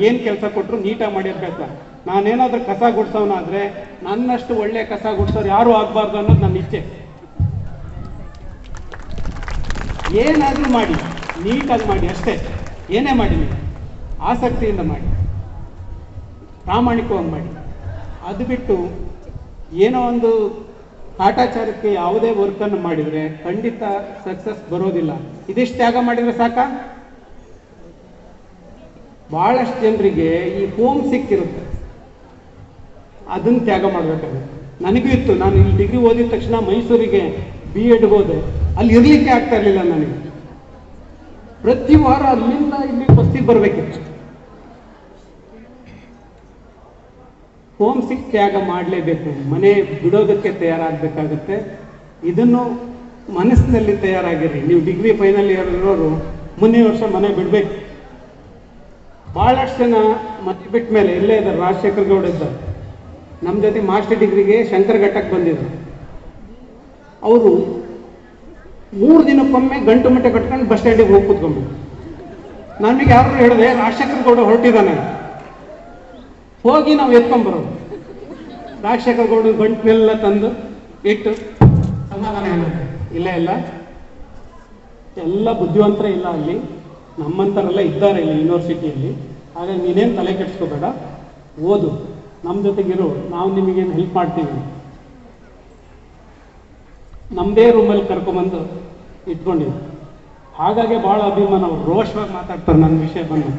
ಏನು ಕೆಲಸ ಕೊಟ್ಟರು ನೀಟಾಗಿ ಮಾಡಿರ್ಬೇಕು. ನಾನೇನಾದ್ರೂ ಕಸ ಗುಡ್ಸೋನಾದ್ರೆ ನನ್ನಷ್ಟು ಒಳ್ಳೆ ಕಸ ಗುಡ್ಸೋರು ಯಾರು ಆಗಬಾರ್ದು ಅನ್ನೋದು ನನ್ನ ಇಚ್ಛೆ. ಏನಾದರೂ ಮಾಡಿ ನೀಟಾಗಿ ಮಾಡಿ ಅಷ್ಟೇ. ಏನೇ ಮಾಡಿ ನೀವು ಆಸಕ್ತಿಯಿಂದ ಮಾಡಿ, ಪ್ರಾಮಾಣಿಕವಾಗಿ ಮಾಡಿ. ಅದು ಬಿಟ್ಟು ಏನೋ ಒಂದು ಕಾಟಾಚಾರಕ್ಕೆ ಯಾವುದೇ ವರ್ಕನ್ನು ಮಾಡಿದರೆ ಖಂಡಿತ ಸಕ್ಸಸ್ ಬರೋದಿಲ್ಲ. ಇದಿಷ್ಟು ತ್ಯಾಗ ಮಾಡಿದರೆ ಸಾಕ? ಭಾಳಷ್ಟು ಜನರಿಗೆ ಈ ಹೋಮ್ ಸಿಕ್ಕಿರುತ್ತೆ, ಅದನ್ನು ತ್ಯಾಗ ಮಾಡಬೇಕಾಗುತ್ತೆ. ನನಗೂ ಇತ್ತು. ನಾನು ಇಲ್ಲಿ ಡಿಗ್ರಿ ಓದಿದ ತಕ್ಷಣ ಮೈಸೂರಿಗೆ BEdಗೆ ಹೋದೆ. ಅಲ್ಲಿ ಇರಲಿಕ್ಕೆ ಆಗ್ತಾ ಇರಲಿಲ್ಲ ನನಗೆ. ಪ್ರತಿ ವಾರ ಅಲ್ಲಿಂದ ಇಲ್ಲಿ ಬಸ್ಸಿಗೆ ಬರಬೇಕಿತ್ತು. ಹೋಮ್ ಸಿಕ್ ತ್ಯಾಗ ಮಾಡಲೇಬೇಕು. ಮನೆ ಬಿಡೋದಕ್ಕೆ ತಯಾರಾಗಬೇಕಾಗುತ್ತೆ. ಇದನ್ನು ಮನಸ್ಸಿನಲ್ಲಿ ತಯಾರಾಗಿರಿ. ನೀವು ಡಿಗ್ರಿ ಫೈನಲ್ ಇಯರ್ ಇರೋರು ಮುಂದಿನ ವರ್ಷ ಮನೆ ಬಿಡಬೇಕು. ಭಾಳಷ್ಟು ಜನ ಮನೆ ಬಿಟ್ಟ ಮೇಲೆ ಇಲ್ಲೇ ಇದ್ದಾರೆ. ರಾಜಶೇಖರ್ ಗೌಡ ಇದ್ದಾರೆ ನಮ್ಮ ಜೊತೆ ಮಾಸ್ಟರ್ ಡಿಗ್ರಿಗೆ ಶಂಕರಘಟ್ಟಕ್ಕೆ ಬಂದಿದ್ರು. ಅವರು 3 ದಿನಕ್ಕೊಮ್ಮೆ ಗಂಟು ಮಟ್ಟೆ ಕಟ್ಕೊಂಡು ಬಸ್ ಸ್ಟ್ಯಾಂಡಿಗೆ ಹೋಗಿ ಕೂತ್ಕೊಂಡ್ಬಿಟ್ಟು ನಮಗೆ ಯಾರು ಹೇಳಿದೆ ರಾಜಶೇಖರ್ ಗೌಡ ಹೊರಟಿದ್ದಾನೆ, ಹೋಗಿ ನಾವು ಎತ್ಕೊಂಡ್ಬರೋದು. ರಾಜಶೇಖರ್ ಗೌಡ ಗಂಟನೆಲ್ಲ ತಂದು ಇಟ್ಟು ಸಮಾಧಾನ ಹೇಳುತ್ತೆ. ಇಲ್ಲ ಇಲ್ಲ, ಎಲ್ಲ ಬುದ್ಧಿವಂತರೇ ಇಲ್ಲ ಅಲ್ಲಿ, ನಮ್ಮಂಥರೆಲ್ಲ ಇದ್ದಾರೆ ಇಲ್ಲಿ ಯೂನಿವರ್ಸಿಟಿಯಲ್ಲಿ. ಹಾಗಾಗಿ ನೀನೇನು ತಲೆ ಕೆಡಿಸ್ಕೋಬೇಡ, ಓದು, ನಮ್ಮ ಜೊತೆಗಿರು, ನಾವು ನಿಮಗೇನು ಹೆಲ್ಪ್ ಮಾಡ್ತೀವಿ. ನಮ್ಮದೇ ರೂಮಲ್ಲಿ ಕರ್ಕೊಂಬಂದು ಇಟ್ಕೊಂಡಿದ್ವಿ. ಹಾಗಾಗಿ ಭಾಳ ಅಭಿಮಾನ. ಅವ್ರು ರೋಷವಾಗಿ ಮಾತಾಡ್ತಾರೆ ನನ್ನ ವಿಷಯ ಬಂದು.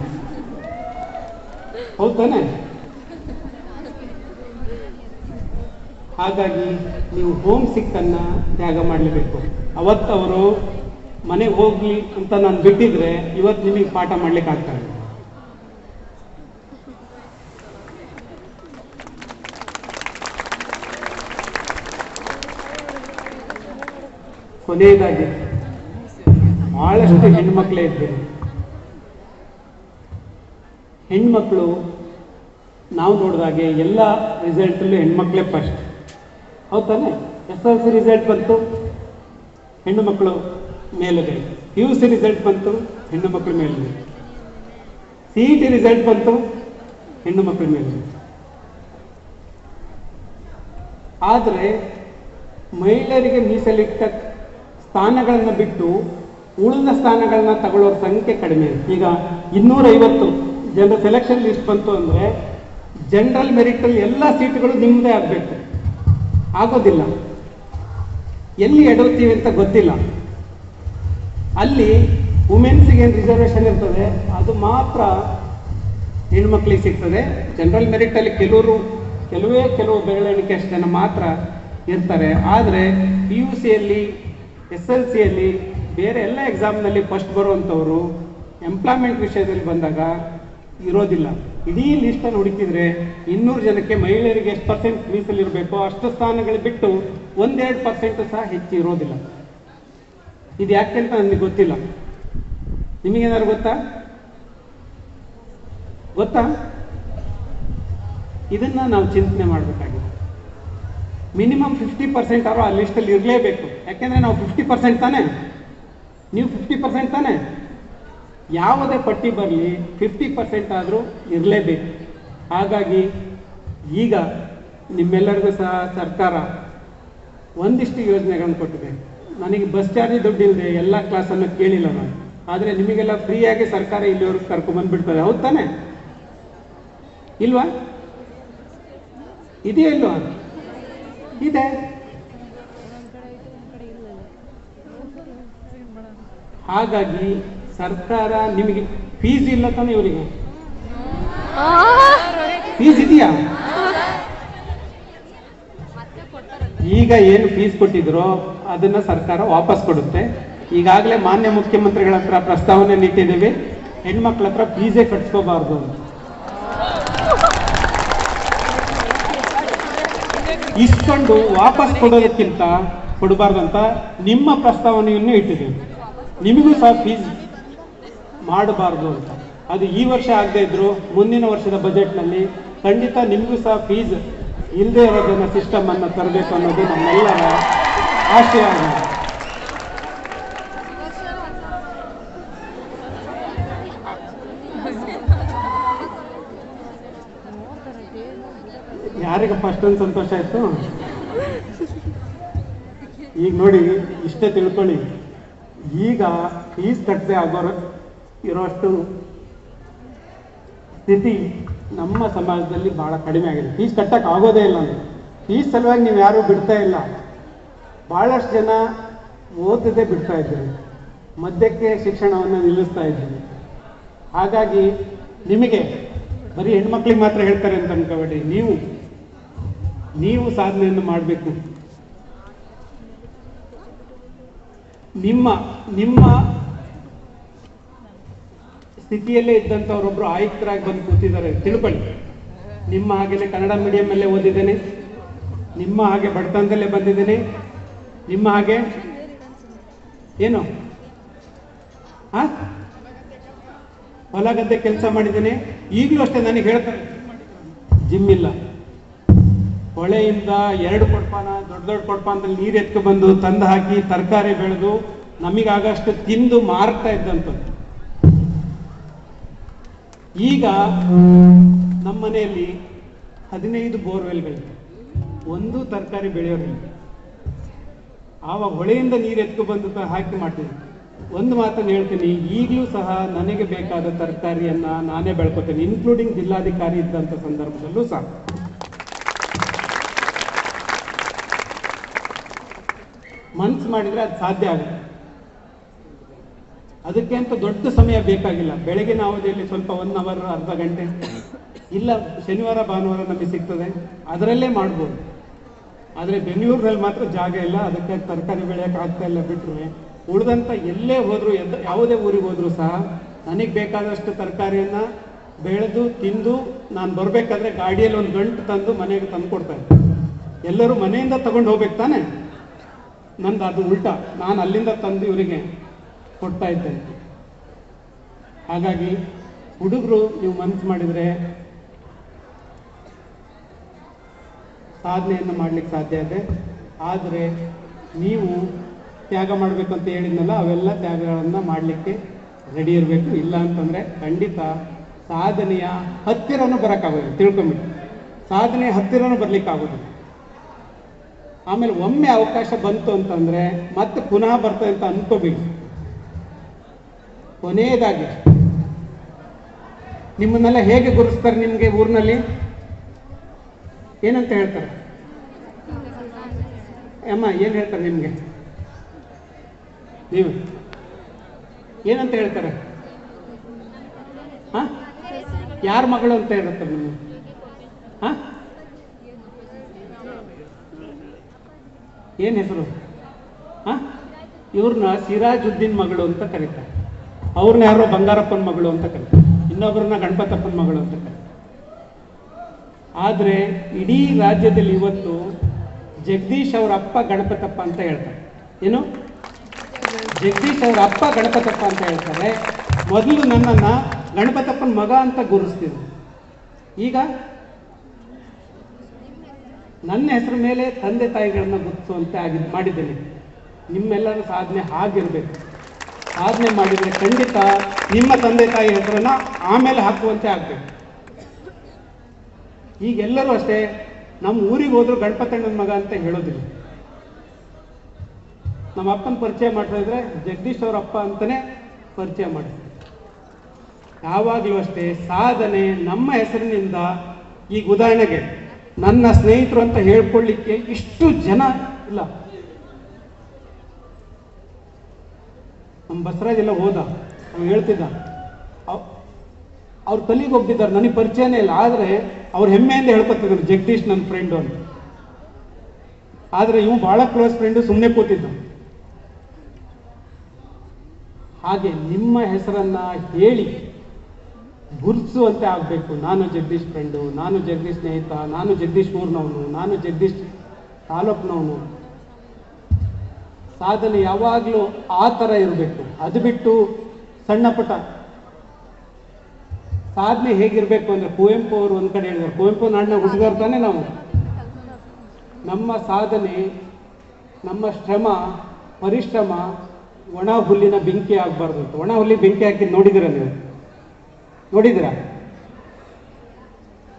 ಹೌದು ತಾನೆ? ಹಾಗಾಗಿ ನೀವು ಹೋಮ್ ಸಿಕ್ಕನ್ನು ತ್ಯಾಗ ಮಾಡಲೇಬೇಕು. ಅವತ್ತವರು ಮನೆಗೆ ಹೋಗ್ಲಿ ಅಂತ ನಾನು ಬಿಟ್ಟಿದ್ರೆ ಇವತ್ತು ನಿಮಗೆ ಪಾಠ ಮಾಡ್ಲಿಕ್ಕೆ ಆಗ್ತಾರೆ. ಕೊನೆಯದಾಗಿ ಬಹಳಷ್ಟು ಹೆಣ್ಮಕ್ಳೇ ಇದ್ದೇವೆ. ಹೆಣ್ಮಕ್ಳು ನಾವು ನೋಡಿದಾಗೆ ಎಲ್ಲ ರಿಸಲ್ಟಲ್ಲೂ ಹೆಣ್ಮಕ್ಳೇ ಫಸ್ಟ್. ಹೌದು ತಾನೆ? SSLC ರಿಸಲ್ಟ್ ಬಂತು, ಹೆಣ್ಣು ಮಕ್ಕಳು ಮೇಲಿದೆ. PUC ರಿಸಲ್ಟ್ ಬಂತು, ಹೆಣ್ಣು ಮಕ್ಕಳ ಮೇಲಿದೆ. CET ರಿಸಲ್ಟ್ ಬಂತು, ಹೆಣ್ಣು ಮಕ್ಕಳ ಮೇಲಿದೆ. ಆದರೆ ಮಹಿಳೆಯರಿಗೆ ಮೀಸಲಿಟ್ಟ ಸ್ಥಾನಗಳನ್ನು ಬಿಟ್ಟು ಉಳಿದ ಸ್ಥಾನಗಳನ್ನ ತಗೊಳ್ಳೋರ ಸಂಖ್ಯೆ ಕಡಿಮೆ. ಈಗ 250 ಜನರ ಸೆಲೆಕ್ಷನ್ ಲಿಸ್ಟ್ ಬಂತು ಅಂದರೆ ಜನರಲ್ ಮೆರಿಟಲ್ಲಿ ಎಲ್ಲ ಸೀಟುಗಳು ನಿಮ್ಮದೇ ಆಗಬೇಕು, ಆಗೋದಿಲ್ಲ. ಎಲ್ಲಿ ಎಡುತ್ತೀವಿ ಅಂತ ಗೊತ್ತಿಲ್ಲ. ಅಲ್ಲಿ ವುಮೆನ್ಸ್ಗೆ ಏನು ರಿಸರ್ವೇಷನ್ ಇರ್ತದೆ ಅದು ಮಾತ್ರ ಹೆಣ್ಮಕ್ಳಿಗೆ ಸಿಗ್ತದೆ. ಜನರಲ್ ಮೆರಿಟಲ್ಲಿ ಕೆಲವು ಬೆರಳೆಣಿಕೆ ಅಷ್ಟು ಜನ ಮಾತ್ರ ಇರ್ತಾರೆ. ಆದರೆ PUCಯಲ್ಲಿ SLCಯಲ್ಲಿ ಬೇರೆ ಎಲ್ಲ ಎಕ್ಸಾಮ್ನಲ್ಲಿ ಫಸ್ಟ್ ಬರುವಂಥವರು ಎಂಪ್ಲಾಯ್ಮೆಂಟ್ ವಿಷಯದಲ್ಲಿ ಬಂದಾಗ ಇರೋದಿಲ್ಲ. ಇಡೀ ಲಿಸ್ಟನ್ನು ಹುಡುಕಿದ್ರೆ 200 ಜನಕ್ಕೆ ಮಹಿಳೆಯರಿಗೆ ಎಷ್ಟು % ಮೀಸಲಿರಬೇಕೋ ಅಷ್ಟು ಸ್ಥಾನಗಳು ಬಿಟ್ಟು 1-2% ಸಹ ಹೆಚ್ಚು ಇರೋದಿಲ್ಲ. ಇದು ಯಾಕೆ ಅಂತ ನನಗೆ ಗೊತ್ತಿಲ್ಲ. ನಿಮಗೇನಾದ್ರು ಗೊತ್ತಾ? ಇದನ್ನ ನಾವು ಚಿಂತನೆ ಮಾಡಬೇಕಾಗಿದೆ. ಮಿನಿಮಮ್ 50% ಆದರೂ ಆ ಲಿಸ್ಟಲ್ಲಿ ಇರಲೇಬೇಕು. ಯಾಕೆಂದರೆ ನಾವು 50% ತಾನೇ, ನೀವು 50% ತಾನೇ. ಯಾವುದೇ ಪಟ್ಟಿ ಬರಲಿ 50% ಆದರೂ ಇರಲೇಬೇಕು. ಹಾಗಾಗಿ ಈಗ ನಿಮ್ಮೆಲ್ಲರಿಗೂ ಸಹ ಸರ್ಕಾರ ಒಂದಿಷ್ಟು ಯೋಜನೆಗಳನ್ನು ಕೊಟ್ಟಿದೆ. ನನಗೆ ಬಸ್ ಚಾರ್ಜ್ ದುಡ್ಡಿಲ್ಲದೆ ಎಲ್ಲ ಕ್ಲಾಸನ್ನು ಕೇಳಿಲ್ಲ ನಾನು, ಆದರೆ ನಿಮಗೆಲ್ಲ ಫ್ರೀಯಾಗಿ ಸರ್ಕಾರ ಇಲ್ಲಿವರೆಗೂ ಕರ್ಕೊಂಡ್ಬಂದ್ಬಿಡ್ತಾರೆ. ಹೌದು ತಾನೆ? ಇಲ್ವಾ? ಇದೆಯಾ ಇಲ್ವಾ? ಇದೆ. ಹಾಗಾಗಿ ಸರ್ಕಾರ ನಿಮಗೆ ಫೀಸ್ ಇಲ್ಲ ತಾನೆ? ಇವರಿಗೆ ಫೀಸ್ ಇದೆಯಾ? ಈಗ ಏನು ಫೀಸ್ ಕೊಟ್ಟಿದ್ರೋ ಅದನ್ನ ಸರ್ಕಾರ ವಾಪಸ್ ಕೊಡುತ್ತೆ. ಈಗಾಗಲೇ ಮಾನ್ಯ ಮುಖ್ಯಮಂತ್ರಿಗಳ ಹತ್ರ ಪ್ರಸ್ತಾವನೆ ನೀಟ್ಟಿದ್ದೇವೆ, ಹೆಣ್ಮಕ್ಳ ಹತ್ರ ಫೀಸೇ ಕಟ್ಸ್ಕೋಬಾರ್ದು ಅಂತ. ಇಸ್ಕೊಂಡು ವಾಪಸ್ ಕೊಡೋದಕ್ಕಿಂತ ಕೊಡಬಾರ್ದು ಅಂತ ನಿಮ್ಮ ಪ್ರಸ್ತಾವನೆಯನ್ನು ಇಟ್ಟಿದ್ದೇವೆ. ನಿಮಗೂ ಸಹ ಫೀಸ್ ಮಾಡಬಾರ್ದು ಅಂತ. ಅದು ಈ ವರ್ಷ ಆಗದೆ ಇದ್ರು ಮುಂದಿನ ವರ್ಷದ ಬಜೆಟ್ನಲ್ಲಿ ಖಂಡಿತ ನಿಮಗೂ ಸಹ ಫೀಸ್ ಇಲ್ಲದೆ ಇರೋದನ್ನ ಸಿಸ್ಟಮ್ ಅನ್ನು ತರಬೇಕು ಅನ್ನೋದು ನಮ್ಮೆಲ್ಲರ ಆಶಯ. ಯಾರಿಗಪ್ಪ ಅಷ್ಟೊಂದು ಸಂತೋಷ ಆಯ್ತು? ಈಗ ನೋಡಿ, ಇಷ್ಟೇ ತಿಳ್ಕೊಳ್ಳಿ, ಈಗ ಫೀಸ್ ಕಟ್ಟದೆ ಆಗೋರು ಇರೋಷ್ಟು ಸ್ಥಿತಿ ನಮ್ಮ ಸಮಾಜದಲ್ಲಿ ಬಹಳ ಕಡಿಮೆ ಆಗಿದೆ. ಫೀಸ್ ಕಟ್ಟಕ್ಕೆ ಆಗೋದೇ ಇಲ್ಲ. ಅಂದರೆ ಫೀಸ್ ಸಲುವಾಗಿ ನೀವು ಯಾರೂ ಬಿಡ್ತಾ ಇಲ್ಲ. ಭಾಳಷ್ಟು ಜನ ಓದದೆ ಬಿಡ್ತಾ ಇದ್ದೀರಿ, ಮಧ್ಯಕ್ಕೆ ಶಿಕ್ಷಣವನ್ನು ನಿಲ್ಲಿಸ್ತಾ ಇದ್ದೀರಿ. ಹಾಗಾಗಿ ನಿಮಗೆ ಬರೀ ಹೆಣ್ಮಕ್ಳಿಗೆ ಮಾತ್ರ ಹೇಳ್ತಾರೆ ಅಂತ ಅನ್ಕೋಬೇಡಿ. ನೀವು ಸಾಧನೆಯನ್ನು ಮಾಡಬೇಕು. ನಿಮ್ಮ ಸ್ಥಿತಿಯಲ್ಲೇ ಇದ್ದಂಥವ್ರೊಬ್ರು ಆಯುಕ್ತರಾಗಿ ಬಂದು ಕೂತಿದ್ದಾರೆ ತಿಳ್ಕೊಳ್ಳಿ. ನಿಮ್ಮ ಹಾಗೆಯೇ ಕನ್ನಡ ಮೀಡಿಯಮಲ್ಲೇ ಓದಿದ್ದೇನೆ, ನಿಮ್ಮ ಹಾಗೆ ಬಡತನದಲ್ಲೇ ಬಂದಿದ್ದೇನೆ, ನಿಮ್ಮ ಹಾಗೆ ಏನು ಹೊಲ ಗದ್ದೆ ಕೆಲಸ ಮಾಡಿದ್ದೇನೆ. ಈಗಲೂ ಅಷ್ಟೇ ನನಗೆ ಹೇಳ್ತಾರೆ, ಜಿಮ್ ಇಲ್ಲ, ಹೊಳೆಯಿಂದ 2 ಕೊಡ್ಪಾನ ದೊಡ್ಡ ಕೊಡ್ಪಾನದಲ್ಲಿ ನೀರು ಎತ್ಕೊ ಬಂದು ತಂದು ಹಾಕಿ ತರಕಾರಿ ಬೆಳೆದು ನಮಗಾಗಷ್ಟು ತಿಂದು ಮಾರ್ತಾ ಇದ್ದಂಥದ್ದು. ಈಗ ನಮ್ಮ ಮನೆಯಲ್ಲಿ 15 ಬೋರ್ವೆಲ್ಗಳಿವೆ, ಒಂದು ತರಕಾರಿ ಬೆಳೆಯೋರಿಲ್ಲ. ಆವಾಗ ಹೊಳೆಯಿಂದ ನೀರು ಎತ್ಕೊ ಬಂದು ಹಾಕಿ ಮಾಡ್ತೀನಿ. ಒಂದು ಮಾತನ್ನು ಹೇಳ್ತೀನಿ, ಈಗಲೂ ಸಹ ನನಗೆ ಬೇಕಾದ ತರಕಾರಿಯನ್ನ ನಾನೇ ಬೆಳ್ಕೊತೇನೆ, ಇನ್ಕ್ಲೂಡಿಂಗ್ ಜಿಲ್ಲಾಧಿಕಾರಿ ಇದ್ದಂಥ ಸಂದರ್ಭದಲ್ಲೂ ಸಹ. ಮನ್ಸು ಮಾಡಿದ್ರೆ ಅದು ಸಾಧ್ಯ ಆಗುತ್ತೆ. ಅದಕ್ಕೆ ಅಂತ ದೊಡ್ಡ ಸಮಯ ಬೇಕಾಗಿಲ್ಲ. ಬೆಳಗಿನ ಅವಧಿಯಲ್ಲಿ ಸ್ವಲ್ಪ 1 ಅವರ್ ಅರ್ಧ ಗಂಟೆ ಇಲ್ಲ, ಶನಿವಾರ ಭಾನುವಾರ ನಮಗೆ ಸಿಗ್ತದೆ, ಅದರಲ್ಲೇ ಮಾಡ್ಬೋದು. ಆದರೆ ಬೆಂಗಳೂರಲ್ಲಿ ಮಾತ್ರ ಜಾಗ ಇಲ್ಲ, ಅದಕ್ಕೆ ತರಕಾರಿ ಬೆಳೆಯೋಕೆ ಆಗ್ತಾ ಇಲ್ಲ. ಬಿಟ್ಟರೆ ಉಳಿದಂಥ ಎಲ್ಲೇ ಹೋದರೂ ಯಾವುದೇ ಊರಿಗೆ ಹೋದರೂ ಸಹ ನನಗೆ ಬೇಕಾದಷ್ಟು ತರಕಾರಿಯನ್ನು ಬೆಳೆದು ತಿಂದು ನಾನು ಬರಬೇಕಾದ್ರೆ ಗಾಡಿಯಲ್ಲಿ 1 ಗಂಟು ತಂದು ಮನೆಗೆ ತಂದು ಕೊಡ್ತಾರೆ. ಎಲ್ಲರೂ ಮನೆಯಿಂದ ತಗೊಂಡು ಹೋಗ್ಬೇಕು ತಾನೆ. ನಂದು ಅದು ಉಲ್ಟಾ, ನಾನು ಅಲ್ಲಿಂದ ತಂದು ಇವರಿಗೆ ಕೊಡ್ತಾ ಇದ್ದೇನೆ. ಹಾಗಾಗಿ ಹುಡುಗರು ನೀವು ಮನಸ್ಸು ಮಾಡಿದರೆ ಸಾಧನೆಯನ್ನು ಮಾಡಲಿಕ್ಕೆ ಸಾಧ್ಯ ಇದೆ. ಆದರೆ ನೀವು ತ್ಯಾಗ ಮಾಡಬೇಕು ಅಂತ ಹೇಳಿದ್ನಲ್ಲ, ಅವೆಲ್ಲ ತ್ಯಾಗಗಳನ್ನು ಮಾಡಲಿಕ್ಕೆ ರೆಡಿ ಇರಬೇಕು. ಇಲ್ಲ ಅಂತಂದರೆ ಖಂಡಿತ ಸಾಧನೆಯ ಹತ್ತಿರನೂ ಬರೋಕ್ಕಾಗೋದಿಲ್ಲ. ತಿಳ್ಕೊಂಬಿಟ್ಟು ಸಾಧನೆಯ ಹತ್ತಿರನೂ ಬರಲಿಕ್ಕಾಗೋದಿಲ್ಲ. ಆಮೇಲೆ ಒಮ್ಮೆ ಅವಕಾಶ ಬಂತು ಅಂತಂದ್ರೆ ಮತ್ತೆ ಪುನಃ ಬರ್ತದೆ ಅಂತ ಅನ್ಕೋಬೇಡಿ. ಕೊನೆಯದಾಗಿ ನಿಮ್ಮನ್ನೆಲ್ಲ ಹೇಗೆ ಗುರುಸ್ತಾರೆ? ನಿಮಗೆ ಊರಿನಲ್ಲಿ ಏನಂತ ಹೇಳ್ತಾರೆ? ಅಮ್ಮ ಏನು ಹೇಳ್ತಾರೆ ನಿಮಗೆ? ನೀವು ಏನಂತ ಹೇಳ್ತಾರೆ? ಹಾ, ಯಾರ ಮಗಳು ಅಂತ ಹೇಳ್ತಾರೆ ನಿಮಗೆ? ಹಾ, ಏನು ಹೆಸರು? ಹಾ, ಇವ್ರನ್ನ ಸಿರಾಜುದ್ದೀನ್ ಮಗಳು ಅಂತ ಕರೀತಾರೆ. ಅವ್ರನ್ನ ಯಾರೋ ಬಂಗಾರಪ್ಪನ ಮಗಳು ಅಂತ ಕರೀತಾರೆ. ಇನ್ನೊಬ್ಬರನ್ನ ಗಣಪತಪ್ಪನ ಮಗಳು ಅಂತ ಕರೀತಾರೆ. ಆದರೆ ಇಡೀ ರಾಜ್ಯದಲ್ಲಿ ಇವತ್ತು ಜಗದೀಶ್ ಅವರ ಅಪ್ಪ ಗಣಪತಪ್ಪ ಅಂತ ಹೇಳ್ತಾರೆ. ಏನು? ಜಗದೀಶ್ ಅವರ ಅಪ್ಪ ಗಣಪತಪ್ಪ ಅಂತ ಹೇಳ್ತಾರೆ. ಮೊದಲು ನನ್ನನ್ನು ಗಣಪತಪ್ಪನ ಮಗ ಅಂತ ಗುರುಸ್ತಿದ್ರು. ಈಗ ನನ್ನ ಹೆಸರು ಮೇಲೆ ತಂದೆ ತಾಯಿಗಳನ್ನ ಗುರುತಿಸುವಂತೆ ಮಾಡಿದ್ದೇನೆ. ನಿಮ್ಮೆಲ್ಲರ ಸಾಧನೆ ಹಾಗಿರ್ಬೇಕು. ಸಾಧನೆ ಮಾಡಿದರೆ ಖಂಡಿತ ನಿಮ್ಮ ತಂದೆ ತಾಯಿ ಹೆಸರನ್ನ ಆಮೇಲೆ ಹಾಕುವಂತೆ ಆಗಬೇಕು. ಈಗೆಲ್ಲರೂ ಅಷ್ಟೇ ನಮ್ಮ ಊರಿಗೆ ಹೋದ್ರು ಗಣಪತಣ್ಣನ ಮಗ ಅಂತ ಹೇಳೋದಿಲ್ಲ. ನಮ್ಮ ಅಪ್ಪನ ಪರಿಚಯ ಮಾಡ್ತಿದ್ರೆ ಜಗದೀಶ್ ಅವ್ರ ಅಪ್ಪ ಅಂತಾನೆ ಪರಿಚಯ ಮಾಡಿದ್ರು. ಯಾವಾಗಲೂ ಅಷ್ಟೇ ಸಾಧನೆ ನಮ್ಮ ಹೆಸರಿನಿಂದ. ಈಗ ಉದಾಹರಣೆಗೆ ನನ್ನ ಸ್ನೇಹಿತರು ಅಂತ ಹೇಳ್ಕೊಳ್ಳಿಕ್ಕೆ ಇಷ್ಟು ಜನ ಇಲ್ಲ. ನಮ್ಮ ಬಸವರಾಜ್ ಎಲ್ಲ ಹೋದ, ಅವ್ನು ಹೇಳ್ತಿದ್ದ, ಅವ್ರು ಕಲಿಗೆ ಹೋಗ್ತಿದ್ದಾರೆ, ನನಗೆ ಪರಿಚಯನೇ ಇಲ್ಲ. ಆದರೆ ಅವ್ರು ಹೆಮ್ಮೆಯಿಂದ ಹೇಳ್ಕೊತಿದ್ರು ಜಗದೀಶ್ ನನ್ನ ಫ್ರೆಂಡು ಅಂತ. ಆದರೆ ಇವು ಭಾಳ ಕ್ಲೋಸ್ ಫ್ರೆಂಡು, ಸುಮ್ಮನೆ ಕೂತಿದ್ದ. ಹಾಗೆ ನಿಮ್ಮ ಹೆಸರನ್ನ ಹೇಳಿ ಗುರುತಿಸುವಂತೆ ಆಗಬೇಕು. ನಾನು ಜಗದೀಶ್ ಫ್ರೆಂಡು, ನಾನು ಜಗದೀಶ್ ಸ್ನೇಹಿತ, ನಾನು ಜಗದೀಶ್ ಊರಿನವನು, ನಾನು ಜಗದೀಶ್ ತಾಲೂಕಿನವನು. ಸಾಧನೆ ಯಾವಾಗಲೂ ಆ ಥರ ಇರಬೇಕು. ಅದು ಬಿಟ್ಟು ಸಣ್ಣ ಪುಟ್ಟ ಸಾಧನೆ ಹೇಗಿರಬೇಕು ಅಂದರೆ, ಕುವೆಂಪು ಅವರು ಒಂದು ಕಡೆ ಹೇಳಿದ್ದಾರೆ, ಕುವೆಂಪು ನಾಡಿನ ಹುಡುಗರು ತಾನೆ ನಾವು. ನಮ್ಮ ಸಾಧನೆ, ನಮ್ಮ ಶ್ರಮ, ಪರಿಶ್ರಮ ಒಣ ಹುಲ್ಲಿನ ಬೆಂಕಿ ಆಗಬಾರ್ದು ಅಂತ. ಒಣ ಹುಲ್ಲಿ ಬೆಂಕಿ ಹಾಕಿದ್ದು ನೋಡಿದ್ದೀರಾ ನೀವು? ನೋಡಿದ್ದೀರಾ?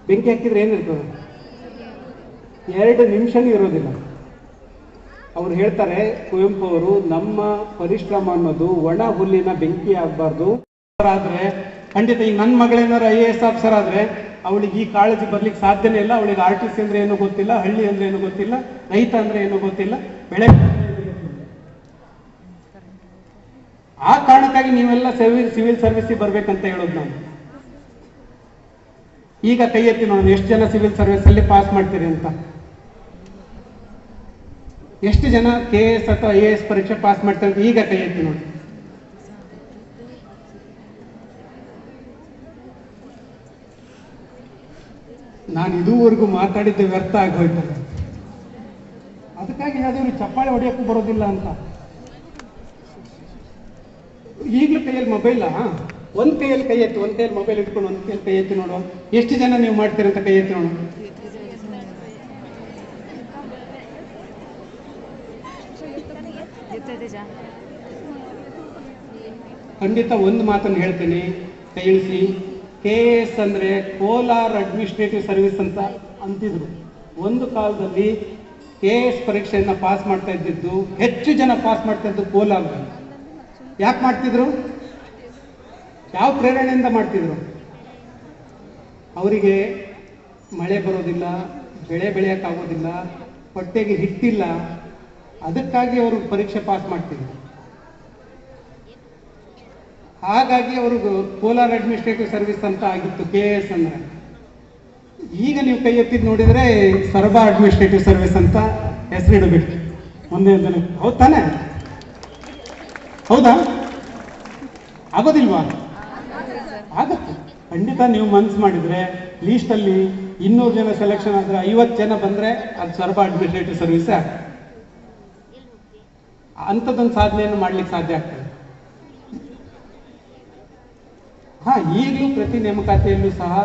ಬೆಂಕಿ ಹಾಕಿದ್ರೆ ಏನಿರ್ತದೆ? 2 ನಿಮಿಷನೂ ಇರೋದಿಲ್ಲ. ಅವ್ರು ಹೇಳ್ತಾರೆ, ಕುವೆಂಪು ಅವರು, ನಮ್ಮ ಪರಿಶ್ರಮ ಅನ್ನೋದು ಒಣ ಹುಲ್ಲಿನ ಬೆಂಕಿ ಆಗಬಾರ್ದು. ಆದರೆ ಖಂಡಿತ ಈಗ ನನ್ನ ಮಗಳೇನಾರು IAS ಆಫೀಸರ್ ಆದರೆ ಅವಳಿಗೆ ಈ ಕಾಳಜಿ ಬರ್ಲಿಕ್ಕೆ ಸಾಧ್ಯನೇ ಇಲ್ಲ. ಅವಳಿಗೆ RTC ಅಂದ್ರೆ ಏನೂ ಗೊತ್ತಿಲ್ಲ, ಹಳ್ಳಿ ಅಂದ್ರೆ ಏನೂ ಗೊತ್ತಿಲ್ಲ, ರೈತ ಅಂದ್ರೆ ಏನೂ ಗೊತ್ತಿಲ್ಲ, ಬೆಳೆ. ಆ ಕಾರಣಕ್ಕಾಗಿ ನೀವೆಲ್ಲ ಸಿವಿಲ್ ಸರ್ವಿಸ್ಗೆ ಬರ್ಬೇಕಂತ ಹೇಳೋದು ನಾನು. ಈಗ ಕೈ ಎತ್ತಿ ನೋಡೋಣ, ಎಷ್ಟು ಜನ ಸಿವಿಲ್ ಸರ್ವಿಸ್ ಅಲ್ಲಿ ಪಾಸ್ ಮಾಡ್ತೀರಿ ಅಂತ? ಎಷ್ಟು ಜನ KS ಅಥವಾ IAS ಪರೀಕ್ಷೆ ಪಾಸ್ ಮಾಡ್ತಾರೆ ಅಂತ ಈಗ ಕೈ ಎತ್ತಿ ನೋಡಿ. ನಾನು ಇದುವರೆಗೂ ಮಾತಾಡಿದ್ದೆ ವ್ಯರ್ಥ ಆಗೋಯ್ತದೆ. ಅದಕ್ಕಾಗಿ ಯಾವ್ದಾದ್ರು ಚಪ್ಪಾಳೆ ಹೊಡೆಯೋಕ್ಕೂ ಬರೋದಿಲ್ಲ ಅಂತ. ಈಗಲೂ ಕೈಯಲ್ಲಿ ಮೊಬೈಲ, ಒಂದು ಕೈಯಲ್ಲಿ ಕೈ ಎತ್ತಿ, ಒಂದು ಕೈಯಲ್ಲಿ ಮೊಬೈಲ್ ಇಟ್ಕೊಂಡು ಒಂದು ಕೈಯಲ್ಲಿ ಕೈ ಎತ್ತಿ ನೋಡುವ. ಎಷ್ಟು ಜನ ನೀವು ಮಾಡ್ತೀರಂತ ಕೈ ಎತ್ತಿ ನೋಡು. ಖಂಡಿತ ಒಂದು ಮಾತನ್ನು ಹೇಳ್ತೀನಿ, ಕೈ ಇಳಿಸಿ. KS ಅಂದರೆ ಕೋಲಾರ ಅಡ್ಮಿನಿಸ್ಟ್ರೇಟಿವ್ ಸರ್ವಿಸ್ ಅಂತ ಅಂತಿದ್ರು. ಒಂದು ಕಾಲದಲ್ಲಿ KS ಪರೀಕ್ಷೆಯನ್ನು ಪಾಸ್ ಮಾಡ್ತಾ ಇದ್ದಿದ್ದು, ಹೆಚ್ಚು ಜನ ಪಾಸ್ ಮಾಡ್ತಾ ಇದ್ದು ಕೋಲಾರದಲ್ಲಿ. ಯಾಕೆ ಮಾಡ್ತಿದ್ರು? ಯಾವ ಪ್ರೇರಣೆಯಿಂದ ಮಾಡ್ತಿದ್ರು? ಅವರಿಗೆ ಮಳೆ ಬರೋದಿಲ್ಲ, ಬೆಳೆ ಬೆಳೆಯೋಕ್ಕಾಗೋದಿಲ್ಲ, ಹೊಟ್ಟೆಗೆ ಹಿಟ್ಟಿಲ್ಲ, ಅದಕ್ಕಾಗಿ ಅವರು ಪರೀಕ್ಷೆ ಪಾಸ್ ಮಾಡ್ತಿದ್ರು. ಹಾಗಾಗಿ ಅವರು ಕೋಲಾರ ಅಡ್ಮಿನಿಸ್ಟ್ರೇಟಿವ್ ಸರ್ವಿಸ್ ಅಂತ ಆಗಿತ್ತು KS ಅಂದ್ರೆ. ಈಗ ನೀವು ಕೈ ಎತ್ತಿದ್ದು ನೋಡಿದರೆ ಸೊರಬ ಅಡ್ಮಿನಿಸ್ಟ್ರೇಟಿವ್ ಸರ್ವಿಸ್ ಅಂತ ಹೆಸರಿಡಬೇಕು ಒಂದೇ ಅಂತ. ಹೌದು ತಾನೆ? ಹೌದಾ? ಆಗೋದಿಲ್ವಾ? ಆಗತ್ತೆ ಖಂಡಿತ. ನೀವು ಮನ್ಸು ಮಾಡಿದರೆ ಲೀಸ್ಟಲ್ಲಿ 200 ಜನ ಸೆಲೆಕ್ಷನ್ ಆದರೆ 50 ಜನ ಬಂದರೆ ಅದು ಸೊರಬ ಅಡ್ಮಿನಿಸ್ಟ್ರೇಟಿವ್ ಸರ್ವಿಸೇ ಆಗ್ತದೆ. ಅಂಥದ್ದೊಂದು ಸಾಧನೆಯನ್ನು ಮಾಡ್ಲಿಕ್ಕೆ ಸಾಧ್ಯ ಆಗ್ತದೆ. ಈಗಲೂ ಪ್ರತಿ ನೇಮಕಾತಿಯಲ್ಲೂ ಸಹ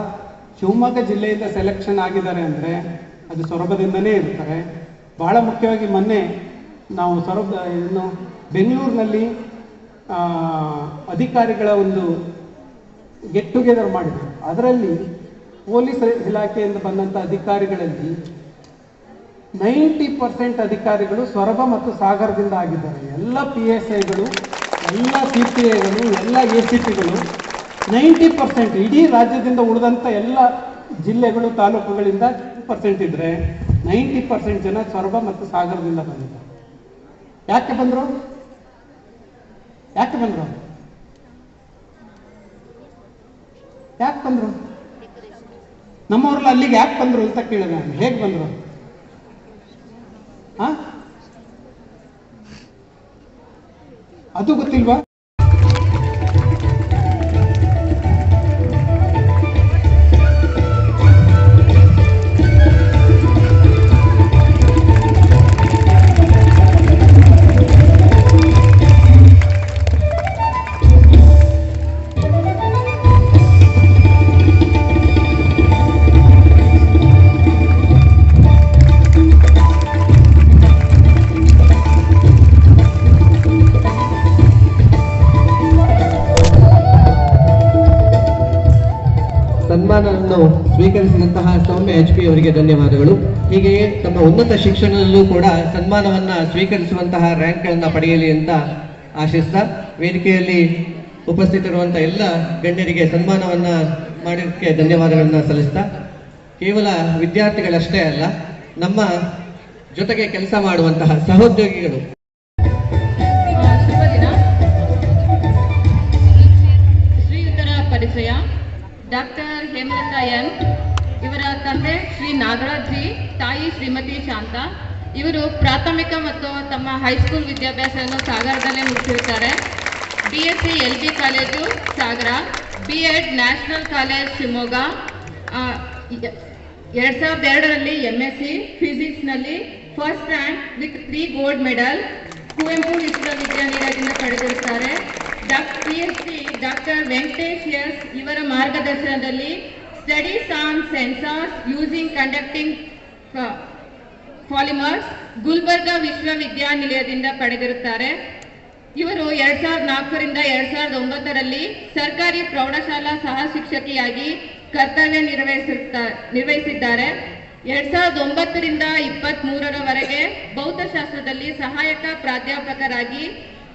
ಶಿವಮೊಗ್ಗ ಜಿಲ್ಲೆಯಿಂದ ಸೆಲೆಕ್ಷನ್ ಆಗಿದ್ದಾರೆ ಅಂದರೆ ಅದು ಸೊರಬದಿಂದನೇ ಇರ್ತಾರೆ. ಬಹಳ ಮುಖ್ಯವಾಗಿ ಮೊನ್ನೆ ನಾವು ಬೆಂಗಳೂರಿನಲ್ಲಿ ಅಧಿಕಾರಿಗಳ ಒಂದು ಗೆಟ್ ಟುಗೆದರ್ ಮಾಡಿದ್ರು. ಅದರಲ್ಲಿ ಪೊಲೀಸ್ ಇಲಾಖೆಯಿಂದ ಬಂದಂಥ ಅಧಿಕಾರಿಗಳಲ್ಲಿ 90% ಅಧಿಕಾರಿಗಳು ಸೊರಬ ಮತ್ತು ಸಾಗರದಿಂದ ಆಗಿದ್ದಾರೆ. ಎಲ್ಲ PSIಗಳು, ಎಲ್ಲ CPIಗಳು, ಎಲ್ಲ ACPಗಳು 90%. ಇಡೀ ರಾಜ್ಯದಿಂದ ಉಳಿದಂಥ ಎಲ್ಲ ಜಿಲ್ಲೆಗಳು, ತಾಲೂಕುಗಳಿಂದ 2% ಇದ್ದರೆ 90% ಜನ ಸೊರಬ ಮತ್ತು ಸಾಗರದಿಂದ ಬಂದಿದ್ದಾರೆ. ಯಾಕೆ ಬಂದರು? ಯಾಕೆ ಬಂದರು? ಯಾಕೆ ಬಂದರು? ನಮ್ಮವ್ರಲ್ಲ ಅಲ್ಲಿಗೆ ಯಾಕೆ ಬಂದರು ಅಂತ ಕೇಳಿದೆ ನಾನು. ಹೇಗೆ ಬಂದರು? ಅದು ಗೊತ್ತಿಲ್ವಾ? ಸನ್ಮಾನವನ್ನು ಸ್ವೀಕರಿಸಿದಂತಹ ಸೌಮ್ಯ HP ಅವರಿಗೆ ಧನ್ಯವಾದಗಳು. ಹೀಗೆಯೇ ತಮ್ಮ ಉನ್ನತ ಶಿಕ್ಷಣದಲ್ಲೂ ಕೂಡ ಸನ್ಮಾನವನ್ನ ಸ್ವೀಕರಿಸುವಂತಹ ರ್ಯಾಂಕ್ಗಳನ್ನು ಪಡೆಯಲಿ ಅಂತ ಆಶಿಸ್ತಾ, ವೇದಿಕೆಯಲ್ಲಿ ಉಪಸ್ಥಿತರಿರುವಂತಹ ಎಲ್ಲ ಗಣ್ಯರಿಗೆ ಸನ್ಮಾನವನ್ನ ಮಾಡೋದಕ್ಕೆ ಧನ್ಯವಾದಗಳನ್ನ ಸಲ್ಲಿಸ್ತಾ, ಕೇವಲ ವಿದ್ಯಾರ್ಥಿಗಳಷ್ಟೇ ಅಲ್ಲ, ನಮ್ಮ ಜೊತೆಗೆ ಕೆಲಸ ಮಾಡುವಂತಹ ಸಹೋದ್ಯೋಗಿಗಳು ಪರಿಚಯ. ಡಾಕ್ಟರ್ ಹೇಮಲತಾ ಎನ್, ಇವರ ತಂದೆ ಶ್ರೀ ನಾಗರಾಜ್ ಜಿ, ತಾಯಿ ಶ್ರೀಮತಿ ಶಾಂತ. ಇವರು ಪ್ರಾಥಮಿಕ ಮತ್ತು ತಮ್ಮ ಹೈಸ್ಕೂಲ್ ವಿದ್ಯಾಭ್ಯಾಸವನ್ನು ಸಾಗರದಲ್ಲೇ ಮುಗಿಸಿರುತ್ತಾರೆ. BSc LB college Sagar, B.Ed national college Shivamogga. 2002ರಲ್ಲಿ MSc ಫಿಸಿಕ್ಸ್ನಲ್ಲಿ first rank with 3 gold medal Kuvempu ವಿಶ್ವವಿದ್ಯಾನಿಲಯದಿಂದ ಪಡೆದಿರುತ್ತಾರೆ. PhD ಡಾಕ್ಟರ್ ವೆಂಕಟೇಶ್ ಎಸ್ ಇವರ ಮಾರ್ಗದರ್ಶನದಲ್ಲಿ studies on sensors using conducting polymers Gulbarga ವಿಶ್ವವಿದ್ಯಾನಿಲಯದಿಂದ ಪಡೆದಿರುತ್ತಾರೆ. ಇವರು 2004ರಿಂದ 2009ರಲ್ಲಿ ಸರ್ಕಾರಿ ಪ್ರೌಢಶಾಲಾ ಸಹ ಶಿಕ್ಷಕಿಯಾಗಿ ಕರ್ತವ್ಯ ನಿರ್ವಹಿಸಿದ್ದಾರೆ. 2009ರಿಂದ 2023ರವರೆಗೆ ಭೌತಶಾಸ್ತ್ರದಲ್ಲಿ ಸಹಾಯಕ ಪ್ರಾಧ್ಯಾಪಕರಾಗಿ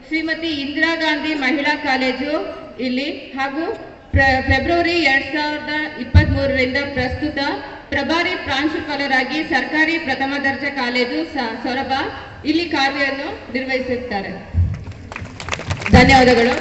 ಶ್ರೀಮತಿ ಇಂದಿರಾ ಗಾಂಧಿ ಮಹಿಳಾ ಕಾಲೇಜು ಇಲ್ಲಿ ಹಾಗೂ ಫೆಬ್ರವರಿ 2023ರಿಂದ ಪ್ರಸ್ತುತ ಪ್ರಭಾರಿ ಪ್ರಾಂಶುಪಾಲರಾಗಿ ಸರ್ಕಾರಿ ಪ್ರಥಮ ದರ್ಜೆ ಕಾಲೇಜು ಸೊರಬ ಇಲ್ಲಿ ಕಾರ್ಯವನ್ನು ನಿರ್ವಹಿಸುತ್ತಾರೆ. ಧನ್ಯವಾದಗಳು.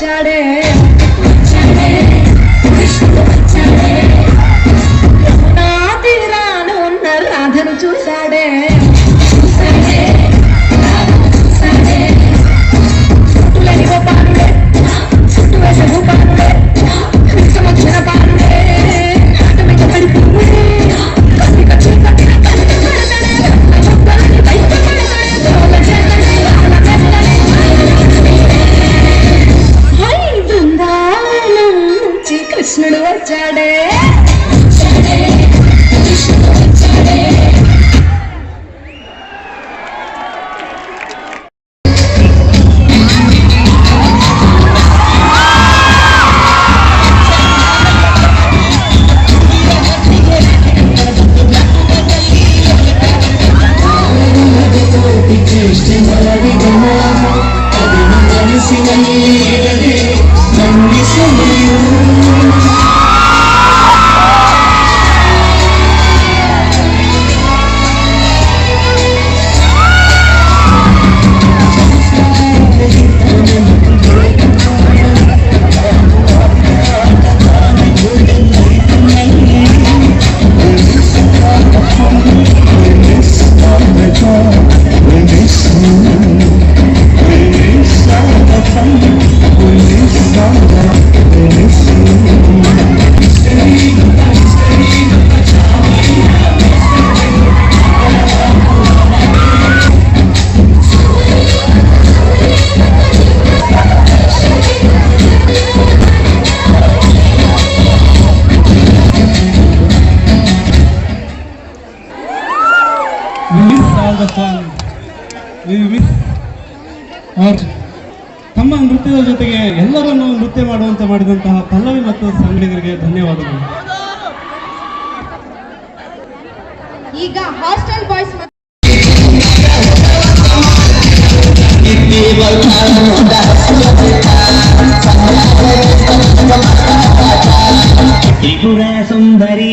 వచ్చాడే నా తీరాను ఉన్న రాధను చూశాడే చుట్టులేని గోపాలుడే చుట్టు వేసే గోపాలుడే ఇష్టం వచ్చిన బాలుడే ఆట మీద పడిపోయి కసి కసి కట్టిన బృందావనం నుంచి కృష్ణుడు వచ్చాడే ತಮ್ಮ ನೃತ್ಯದ ಜೊತೆಗೆ ಎಲ್ಲರನ್ನೂ ನೃತ್ಯ ಮಾಡುವಂತೆ ಮಾಡಿದಂತಹ ಪಲ್ಲವಿ ಮತ್ತು ಸಂಗಡಿಗರಿಗೆ ಧನ್ಯವಾದಗಳು. ಈಗ ಹಾಸ್ಟೆಲ್ ಬಾಯ್ಸ್ ತ್ರಿಪುರ ಸುಂದರಿ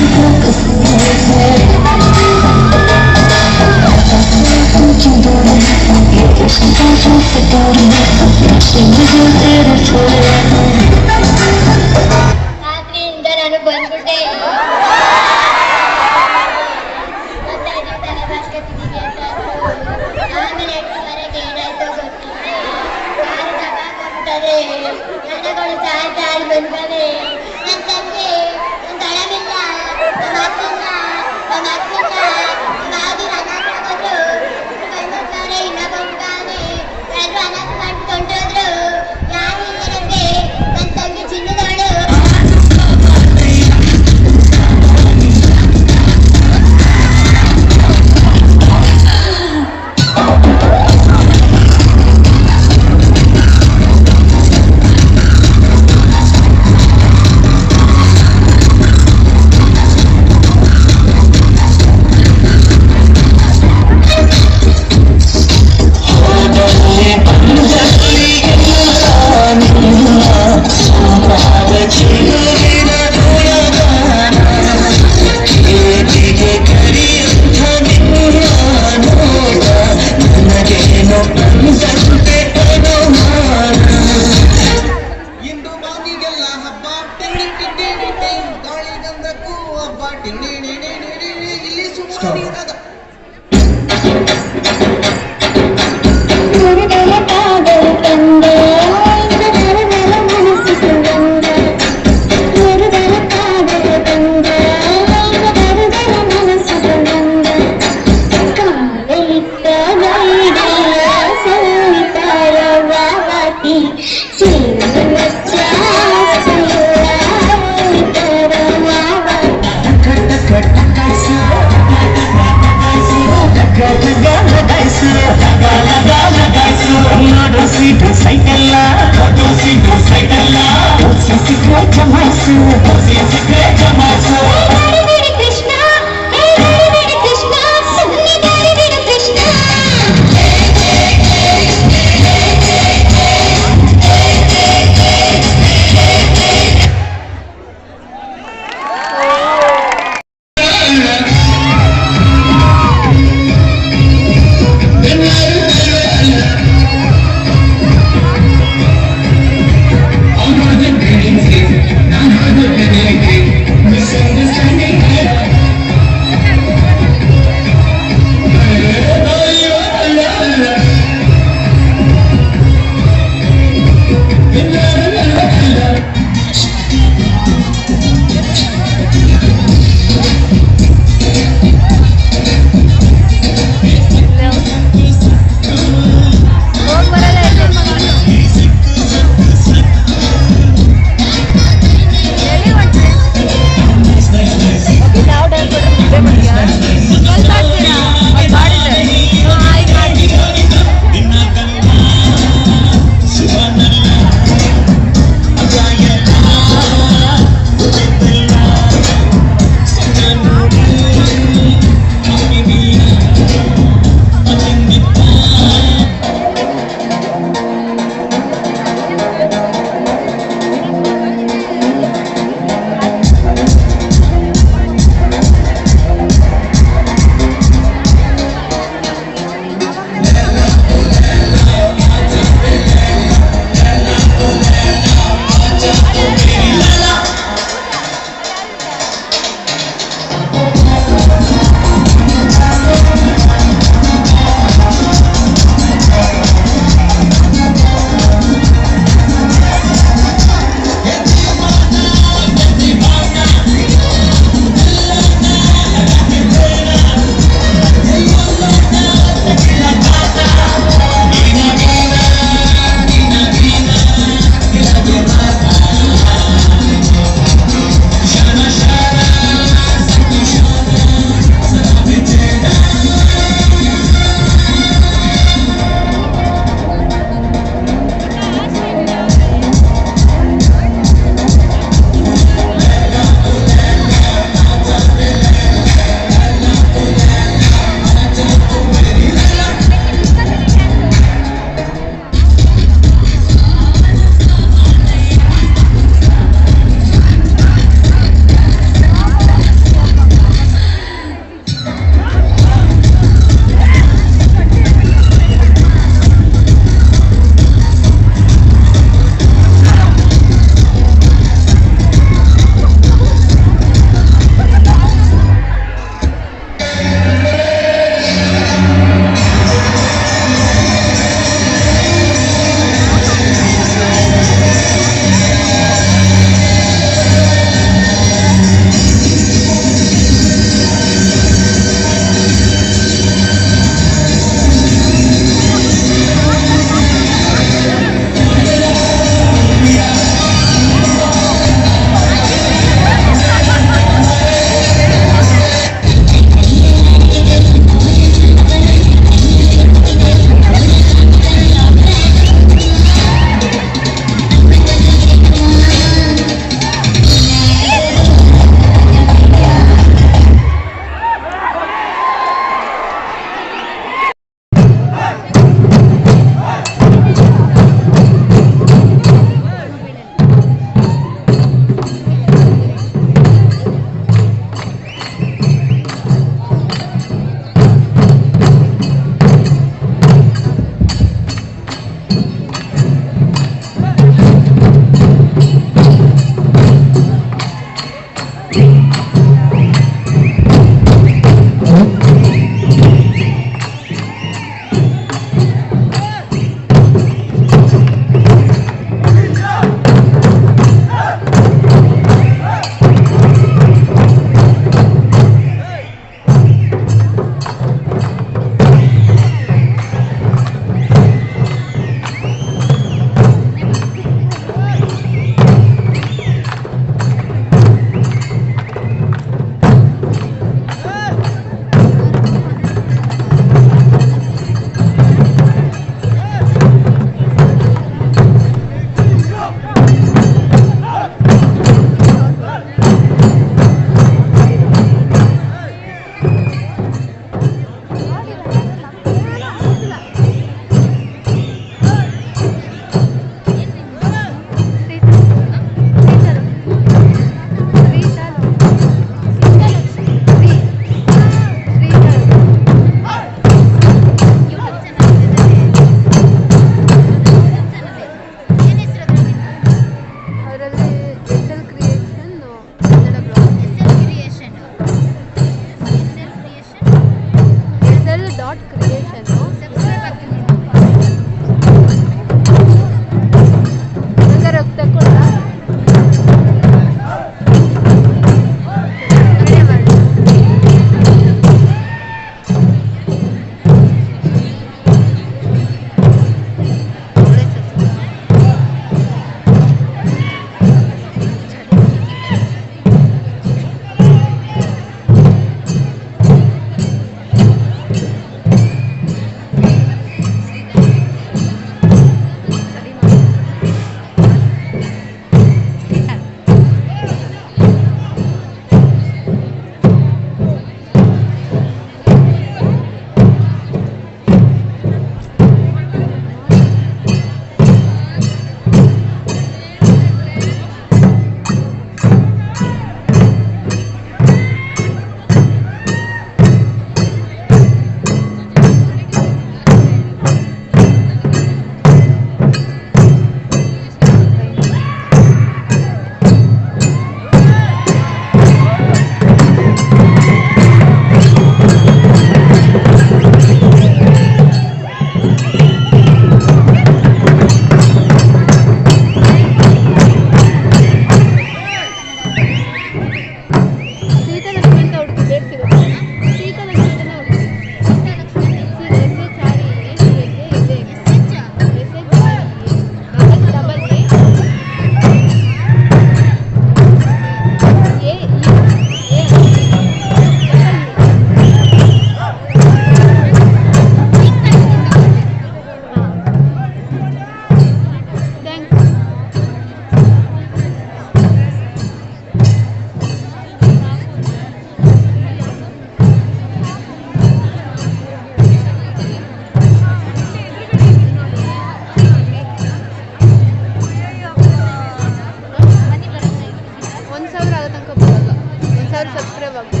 ಆಗೋ ತನಕ ಬರಲ್ಲ. 1000 ಸಬ್ಸ್ಕ್ರೈಬ್ ಆಗುತ್ತೆ.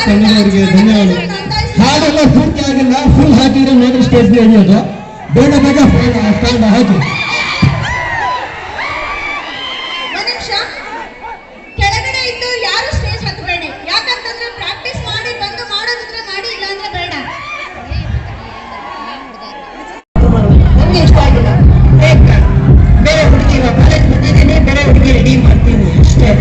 ತಂಡದವರಿಗೆ ಧನ್ಯವಾದ. ಹಾಡೆಲ್ಲ ಪೂರ್ತಿ ಆಗಿಲ್ಲ, ಫುಲ್ ಹಾಕಿದ್ರೆ ಮೇಲೆ ಸ್ಟೇಜ್ ಹಿಡಿಯೋದು. ಬೇಗ ಬೇಗ ಸ್ಟಾಂಡ್ ಹಾಕಿ. ಕೆಳಗಡೆ ಇದ್ದು ಯಾರು ಸ್ಟೇಜ್ ಹತ್ತಬೇಡಿ, ಯಾಕಂತಂದ್ರೆ ಪ್ರಾಕ್ಟೀಸ್ ಮಾಡಿ ಬಂದು ಮಾಡೋದಿದ್ರೆ ಮಾಡಿ, ಇಲ್ಲ ಅಂದ್ರೆ ಬೇಡ. ನಮ್ಗೆ ಇಷ್ಟ ಆಗಿಲ್ಲ, ಬೇರೆ ಹುಡುಗಿ ಕಾಲೇಜ್ ಬಂದಿದ್ದೀನಿ, ಬೇರೆ ಹುಡುಗಿ ರೆಡಿ ಮಾಡ್ತೀನಿ ಅಷ್ಟೇ.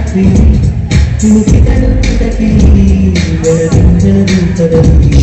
ರಾತ್ರಿ ಮುಗಿದಳು ಕಿಟಕಿ ಬೆಳದಿಂಗಳ ರೂಪದಲ್ಲಿ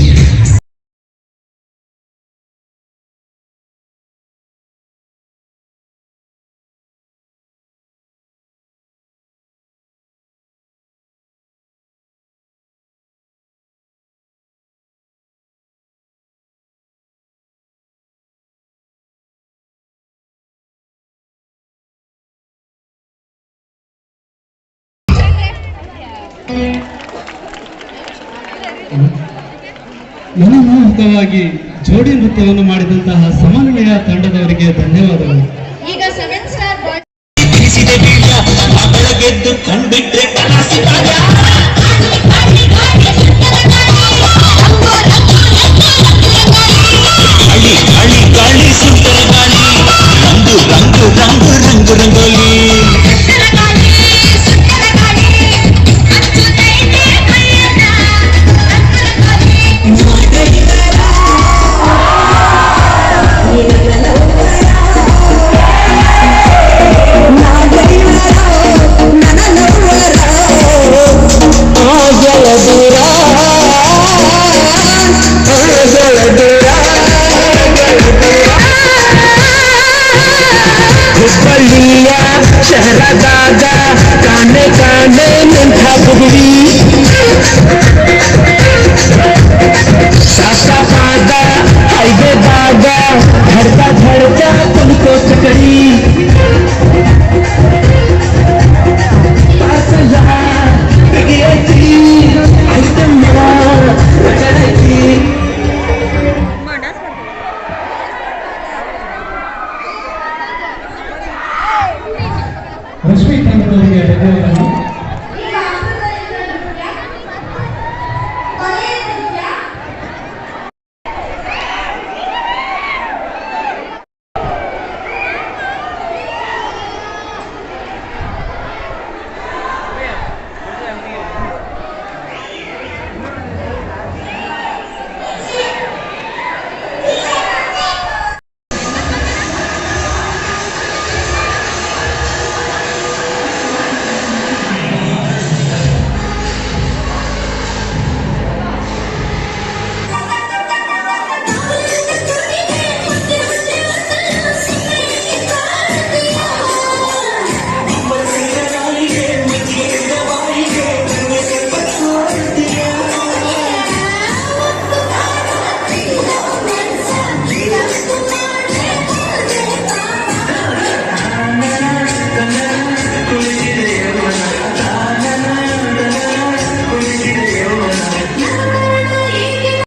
ಮನಮೋಹಕವಾಗಿ ಜೋಡಿ ನೃತ್ಯವನ್ನು ಮಾಡಿದಂತಹ ಸಮನ್ವಯ ತಂಡದವರಿಗೆ ಧನ್ಯವಾದಗಳು. ಈಗ 7 ಸ್ಟಾರ್ ಬಾಯ್ ಗೆದ್ದು ಕಂಡ್ಬಿಟ್ರೆ ಗಾಳಿ ಸುಂದರ ಗಾಳಿ ರಂಗು ರಂಗು ರಂಗು ರಂಗು ರಂಗೋಲಿ शहरादाद काने काने निंथा बुगड़ी सासा पादा हाईवे दादा धड़का धड़का तुमको चकड़ी ರಶ್ಮಿ ತಂಡದವರಿಗೆ ಧನ್ಯವಾದ.